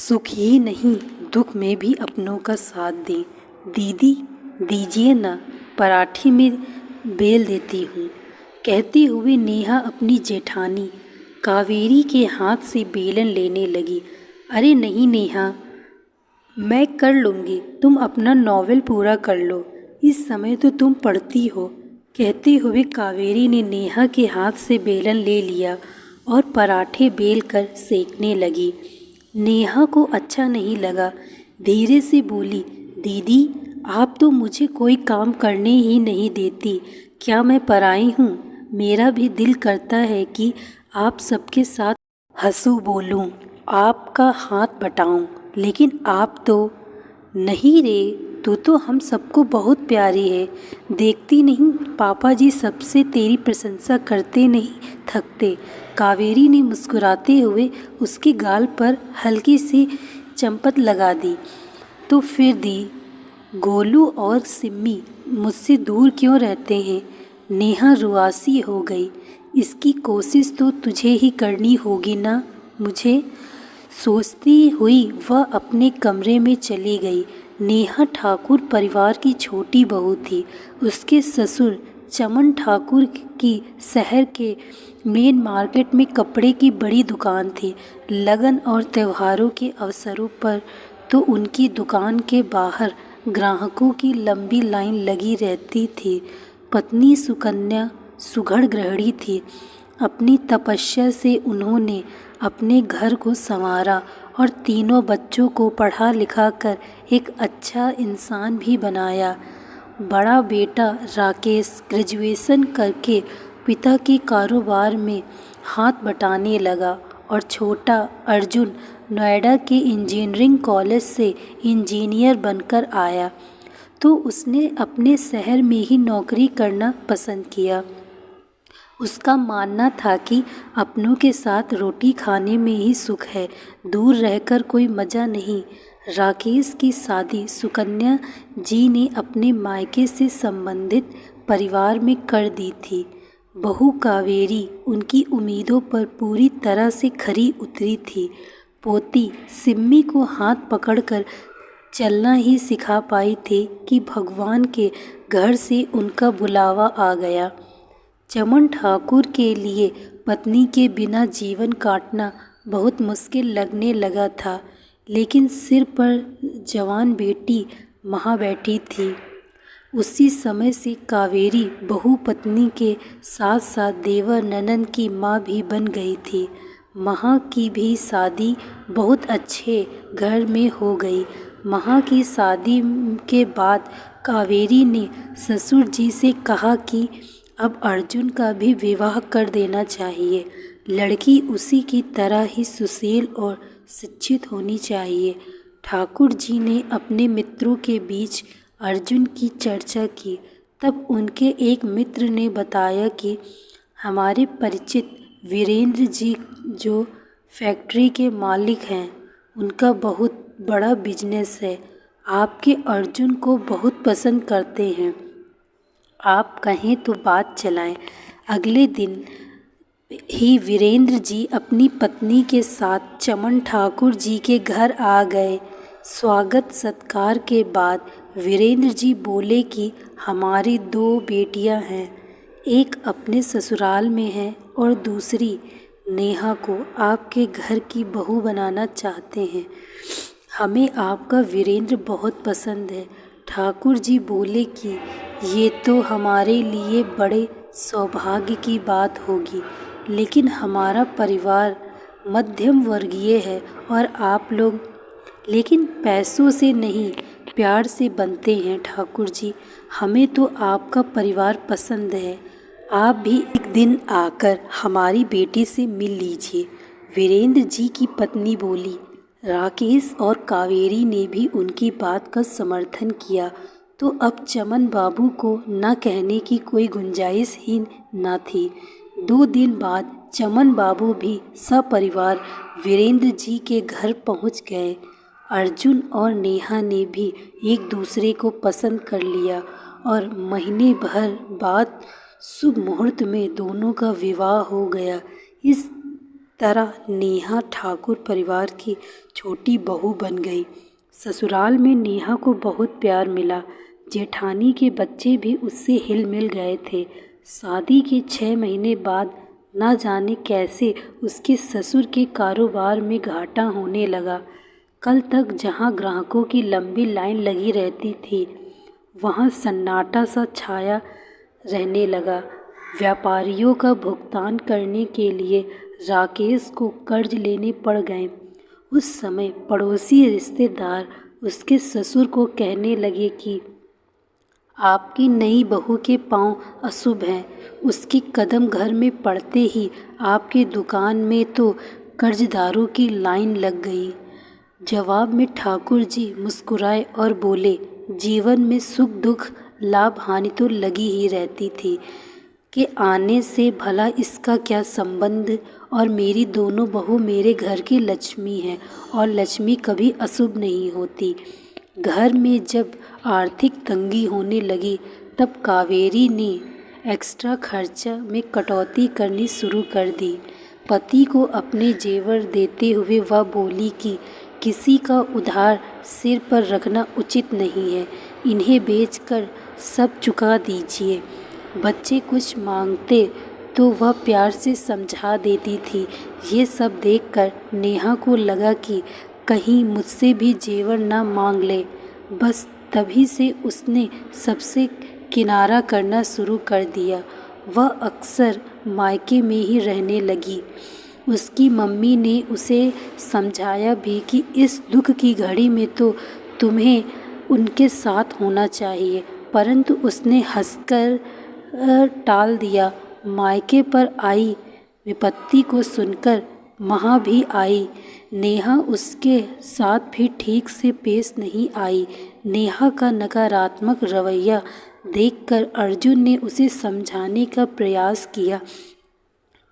सुख ही नहीं दुख में भी अपनों का साथ दें। दीदी दीजिए ना, पराठे में बेल देती हूँ, कहते हुए नेहा अपनी जेठानी कावेरी के हाथ से बेलन लेने लगी। अरे नहीं नेहा, मैं कर लूँगी, तुम अपना नॉवेल पूरा कर लो, इस समय तो तुम पढ़ती हो, कहते हुए कावेरी ने नेहा के हाथ से बेलन ले लिया और पराठे बेल कर सेकने लगी। नेहा को अच्छा नहीं लगा, धीरे से बोली, दीदी आप तो मुझे कोई काम करने ही नहीं देती, क्या मैं पराई हूँ? मेरा भी दिल करता है कि आप सबके साथ हंसूं बोलूं, आपका हाथ बटाऊं, लेकिन आप तो नहीं रे, तू तो हम सबको बहुत प्यारी है, देखती नहीं पापा जी सबसे तेरी प्रशंसा करते नहीं थकते। कावेरी ने मुस्कुराते हुए उसके गाल पर हल्की सी चंपत लगा दी। तो फिर दी, गोलू और सिम्मी मुझसे दूर क्यों रहते हैं? नेहा रुआसी हो गई। इसकी कोशिश तो तुझे ही करनी होगी ना मुझे, सोचती हुई वह अपने कमरे में चली गई। नेहा ठाकुर परिवार की छोटी बहू थी। उसके ससुर चमन ठाकुर की शहर के मेन मार्केट में कपड़े की बड़ी दुकान थी। लगन और त्योहारों के अवसरों पर तो उनकी दुकान के बाहर ग्राहकों की लंबी लाइन लगी रहती थी। पत्नी सुकन्या सुघड़ गृहिणी थी। अपनी तपस्या से उन्होंने अपने घर को संवारा और तीनों बच्चों को पढ़ा लिखा कर एक अच्छा इंसान भी बनाया। बड़ा बेटा राकेश ग्रेजुएशन करके पिता के कारोबार में हाथ बटाने लगा और छोटा अर्जुन नोएडा के इंजीनियरिंग कॉलेज से इंजीनियर बनकर आया तो उसने अपने शहर में ही नौकरी करना पसंद किया। उसका मानना था कि अपनों के साथ रोटी खाने में ही सुख है, दूर रहकर कोई मज़ा नहीं। राकेश की शादी सुकन्या जी ने अपने मायके से संबंधित परिवार में कर दी थी। बहू कावेरी उनकी उम्मीदों पर पूरी तरह से खरी उतरी थी। पोती सिम्मी को हाथ पकड़कर चलना ही सिखा पाई थी कि भगवान के घर से उनका बुलावा आ गया। चमन ठाकुर के लिए पत्नी के बिना जीवन काटना बहुत मुश्किल लगने लगा था, लेकिन सिर पर जवान बेटी माँ बैठी थी। उसी समय से कावेरी बहू पत्नी के साथ साथ देवर ननद की माँ भी बन गई थी। माँ की भी शादी बहुत अच्छे घर में हो गई। माँ की शादी के बाद कावेरी ने ससुर जी से कहा कि अब अर्जुन का भी विवाह कर देना चाहिए। लड़की उसी की तरह ही सुशील और शिक्षित होनी चाहिए। ठाकुर जी ने अपने मित्रों के बीच अर्जुन की चर्चा की। तब उनके एक मित्र ने बताया कि हमारे परिचित वीरेंद्र जी जो फैक्ट्री के मालिक हैं, उनका बहुत बड़ा बिजनेस है, आपके अर्जुन को बहुत पसंद करते हैं, आप कहें तो बात चलाएं। अगले दिन ही वीरेंद्र जी अपनी पत्नी के साथ चमन ठाकुर जी के घर आ गए। स्वागत सत्कार के बाद वीरेंद्र जी बोले कि हमारी 2 बेटियां हैं, एक अपने ससुराल में है और दूसरी नेहा को आपके घर की बहू बनाना चाहते हैं। हमें आपका वीरेंद्र बहुत पसंद है। ठाकुर जी बोले कि ये तो हमारे लिए बड़े सौभाग्य की बात होगी, लेकिन हमारा परिवार मध्यम वर्गीय है और आप लोग लेकिन पैसों से नहीं प्यार से बनते हैं। ठाकुर जी, हमें तो आपका परिवार पसंद है, आप भी एक दिन आकर हमारी बेटी से मिल लीजिए। वीरेंद्र जी की पत्नी बोली। राकेश और कावेरी ने भी उनकी बात का समर्थन किया तो अब चमन बाबू को न कहने की कोई गुंजाइश ही न थी। 2 दिन बाद चमन बाबू भी सपरिवार वीरेंद्र जी के घर पहुंच गए। अर्जुन और नेहा ने भी एक दूसरे को पसंद कर लिया और महीने भर बाद शुभ मुहूर्त में दोनों का विवाह हो गया। इस तरह नेहा ठाकुर परिवार की छोटी बहू बन गई। ससुराल में नेहा को बहुत प्यार मिला। जेठानी के बच्चे भी उससे हिल मिल गए थे। शादी के 6 महीने बाद न जाने कैसे उसके ससुर के कारोबार में घाटा होने लगा। कल तक जहां ग्राहकों की लंबी लाइन लगी रहती थी, वहां सन्नाटा सा छाया रहने लगा। व्यापारियों का भुगतान करने के लिए राकेश को कर्ज लेने पड़ गए। उस समय पड़ोसी रिश्तेदार उसके ससुर को कहने लगे कि आपकी नई बहू के पांव अशुभ हैं। उसके कदम घर में पड़ते ही आपकी दुकान में तो कर्जदारों की लाइन लग गई। जवाब में ठाकुर जी मुस्कुराए और बोले, जीवन में सुख दुख लाभ हानि तो लगी ही रहती थी कि आने से भला इसका क्या संबंध। और मेरी दोनों बहू मेरे घर की लक्ष्मी है और लक्ष्मी कभी अशुभ नहीं होती। घर में जब आर्थिक तंगी होने लगी तब कावेरी ने एक्स्ट्रा खर्चा में कटौती करनी शुरू कर दी। पति को अपने जेवर देते हुए वह बोली कि किसी का उधार सिर पर रखना उचित नहीं है, इन्हें बेचकर सब चुका दीजिए। बच्चे कुछ मांगते तो वह प्यार से समझा देती थी। ये सब देखकर नेहा को लगा कि कहीं मुझसे भी जेवर ना मांग ले। बस तभी से उसने सबसे किनारा करना शुरू कर दिया। वह अक्सर मायके में ही रहने लगी। उसकी मम्मी ने उसे समझाया भी कि इस दुख की घड़ी में तो तुम्हें उनके साथ होना चाहिए, परंतु उसने हंसकर टाल दिया। मायके पर आई विपत्ति को सुनकर वहाँ भी आई। नेहा उसके साथ भी ठीक से पेश नहीं आई। नेहा का नकारात्मक रवैया देखकर अर्जुन ने उसे समझाने का प्रयास किया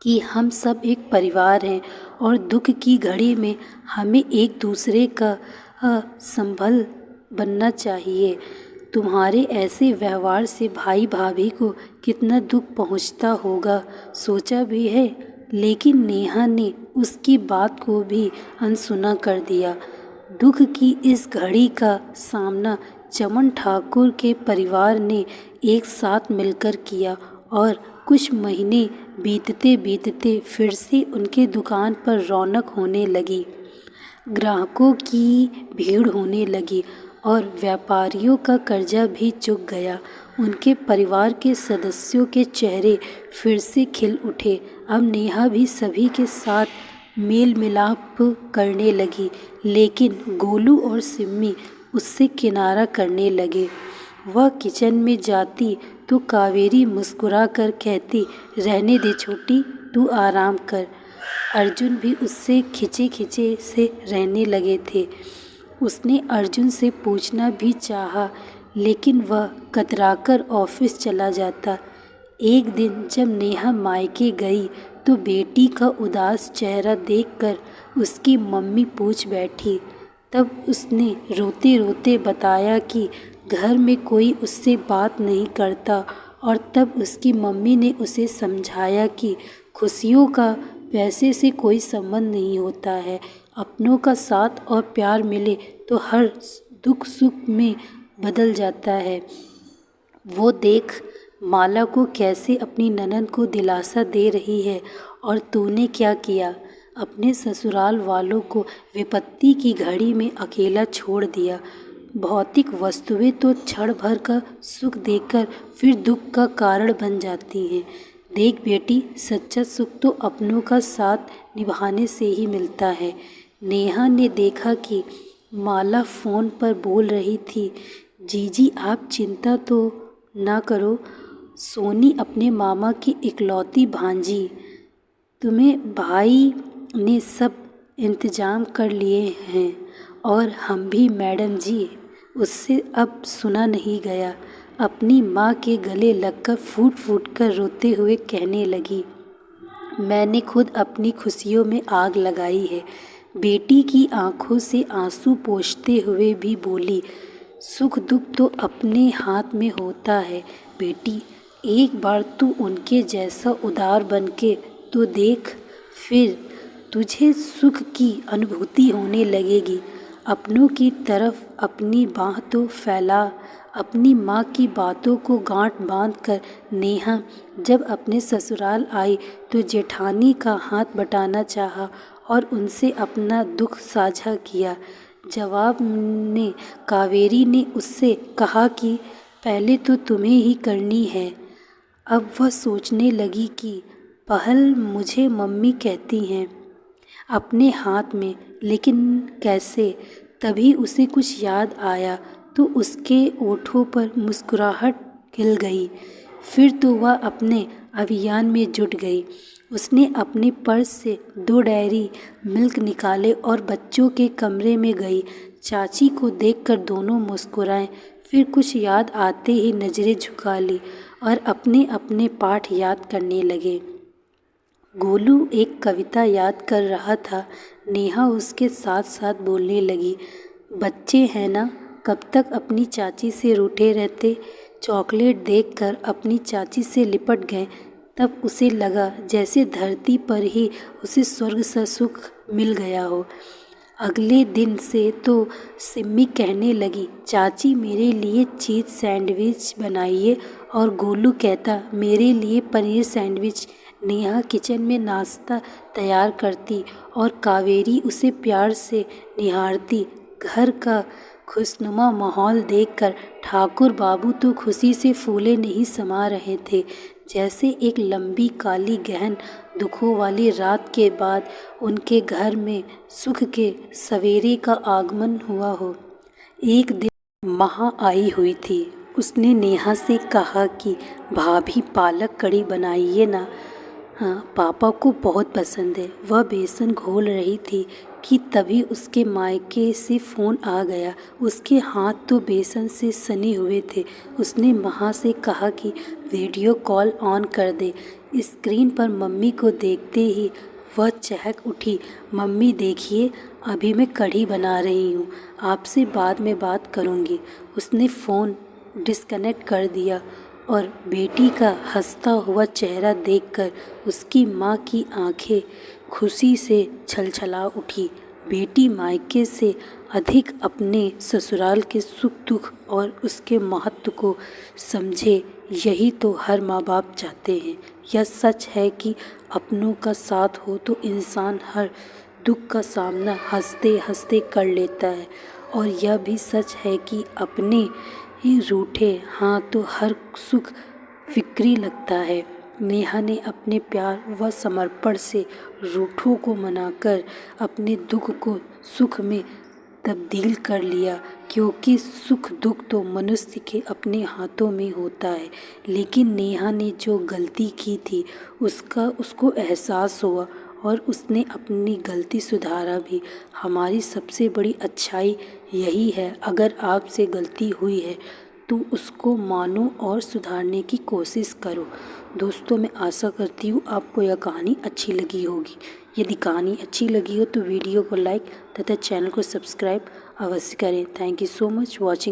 कि हम सब एक परिवार हैं और दुख की घड़ी में हमें एक दूसरे का संबल बनना चाहिए। तुम्हारे ऐसे व्यवहार से भाई भाभी को कितना दुख पहुंचता होगा, सोचा भी है। लेकिन नेहा ने उसकी बात को भी अनसुना कर दिया। दुख की इस घड़ी का सामना चमन ठाकुर के परिवार ने एक साथ मिलकर किया और कुछ महीने बीतते बीतते फिर से उनके दुकान पर रौनक होने लगी। ग्राहकों की भीड़ होने लगी और व्यापारियों का कर्जा भी चुक गया। उनके परिवार के सदस्यों के चेहरे फिर से खिल उठे। अब नेहा भी सभी के साथ मेल मिलाप करने लगी, लेकिन गोलू और सिम्मी उससे किनारा करने लगे। वह किचन में जाती तो कावेरी मुस्कुरा कर कहती, रहने दे छोटी, तू आराम कर। अर्जुन भी उससे खिंचे खिंचे से रहने लगे थे। उसने अर्जुन से पूछना भी चाहा, लेकिन वह कतराकर ऑफिस चला जाता। एक दिन जब नेहा मायके गई तो बेटी का उदास चेहरा देखकर उसकी मम्मी पूछ बैठी। तब उसने रोते रोते बताया कि घर में कोई उससे बात नहीं करता। और तब उसकी मम्मी ने उसे समझाया कि खुशियों का पैसे से कोई संबंध नहीं होता है। अपनों का साथ और प्यार मिले तो हर दुख सुख में बदल जाता है। वो देख माला को कैसे अपनी ननद को दिलासा दे रही है। और तूने क्या किया, अपने ससुराल वालों को विपत्ति की घड़ी में अकेला छोड़ दिया। भौतिक वस्तुएं तो क्षण भर का सुख देकर फिर दुख का कारण बन जाती हैं। देख बेटी, सच्चा सुख तो अपनों का साथ निभाने से ही मिलता है। नेहा ने देखा कि माला फ़ोन पर बोल रही थी। जीजी आप चिंता तो ना करो, सोनी अपने मामा की इकलौती भांजी, तुम्हें भाई ने सब इंतजाम कर लिए हैं। और हम भी मैडम जी, उससे अब सुना नहीं गया। अपनी माँ के गले लगकर फूट फूट कर रोते हुए कहने लगी, मैंने खुद अपनी खुशियों में आग लगाई है। बेटी की आंखों से आंसू पोंछते हुए भी बोली, सुख दुख तो अपने हाथ में होता है बेटी। एक बार तू उनके जैसा उदार बन के तो देख, फिर तुझे सुख की अनुभूति होने लगेगी। अपनों की तरफ अपनी बाह तो फैला। अपनी माँ की बातों को गांठ बांध कर नेहा जब अपने ससुराल आई तो जेठानी का हाथ बटाना चाहा और उनसे अपना दुख साझा किया। जवाब में कावेरी ने उससे कहा कि पहले तो तुम्हें ही करनी है। अब वह सोचने लगी कि पहल मुझे मम्मी कहती हैं अपने हाथ में, लेकिन कैसे? तभी उसे कुछ याद आया तो उसके ओठों पर मुस्कुराहट खिल गई। फिर तो वह अपने अभियान में जुट गई। उसने अपने पर्स से 2 डेयरी मिल्क निकाले और बच्चों के कमरे में गई। चाची को देखकर दोनों मुस्कुराए, फिर कुछ याद आते ही नज़रें झुका ली और अपने अपने पाठ याद करने लगे। गोलू एक कविता याद कर रहा था। नेहा उसके साथ साथ बोलने लगी, बच्चे हैं ना, कब तक अपनी चाची से रूठे रहते। चॉकलेट देखकर अपनी चाची से लिपट गए। तब उसे लगा जैसे धरती पर ही उसे स्वर्ग सा सुख मिल गया हो। अगले दिन से तो सिम्मी कहने लगी, चाची मेरे लिए चीज़ सैंडविच बनाइए, और गोलू कहता मेरे लिए पनीर सैंडविच। नेहा किचन में नाश्ता तैयार करती और कावेरी उसे प्यार से निहारती। घर का खुशनुमा माहौल देखकर ठाकुर बाबू तो खुशी से फूले नहीं समा रहे थे, जैसे एक लंबी काली गहन दुखों वाली रात के बाद उनके घर में सुख के सवेरे का आगमन हुआ हो। एक दिन महा आई हुई थी। उसने नेहा से कहा कि भाभी पालक कढ़ी बनाइए ना। हाँ, पापा को बहुत पसंद है। वह बेसन घोल रही थी कि तभी उसके मायके से फ़ोन आ गया। उसके हाथ तो बेसन से सने हुए थे। उसने महा से कहा कि वीडियो कॉल ऑन कर दे। स्क्रीन पर मम्मी को देखते ही वह चहक उठी। मम्मी देखिए, अभी मैं कढ़ी बना रही हूँ, आपसे बाद में बात करूँगी। उसने फ़ोन डिस्कनेक्ट कर दिया और बेटी का हंसता हुआ चेहरा देखकर उसकी माँ की आंखें खुशी से छलछला उठी। बेटी मायके से अधिक अपने ससुराल के सुख दुख और उसके महत्व को समझे, यही तो हर माँ बाप चाहते हैं। यह सच है कि अपनों का साथ हो तो इंसान हर दुख का सामना हंसते हंसते कर लेता है, और यह भी सच है कि अपने ही रूठे हाँ तो हर सुख फिक्री लगता है। नेहा ने अपने प्यार व समर्पण से रूठों को मनाकर अपने दुख को सुख में तब्दील कर लिया, क्योंकि सुख दुख तो मनुष्य के अपने हाथों में होता है। लेकिन नेहा ने जो गलती की थी उसको एहसास हुआ और उसने अपनी गलती सुधारा भी। हमारी सबसे बड़ी अच्छाई यही है, अगर आपसे गलती हुई है तो उसको मानो और सुधारने की कोशिश करो। दोस्तों, मैं आशा करती हूँ आपको यह कहानी अच्छी लगी होगी। यदि कहानी अच्छी लगी हो तो वीडियो को लाइक तथा चैनल को सब्सक्राइब अवश्य करें। Thank you so much watching.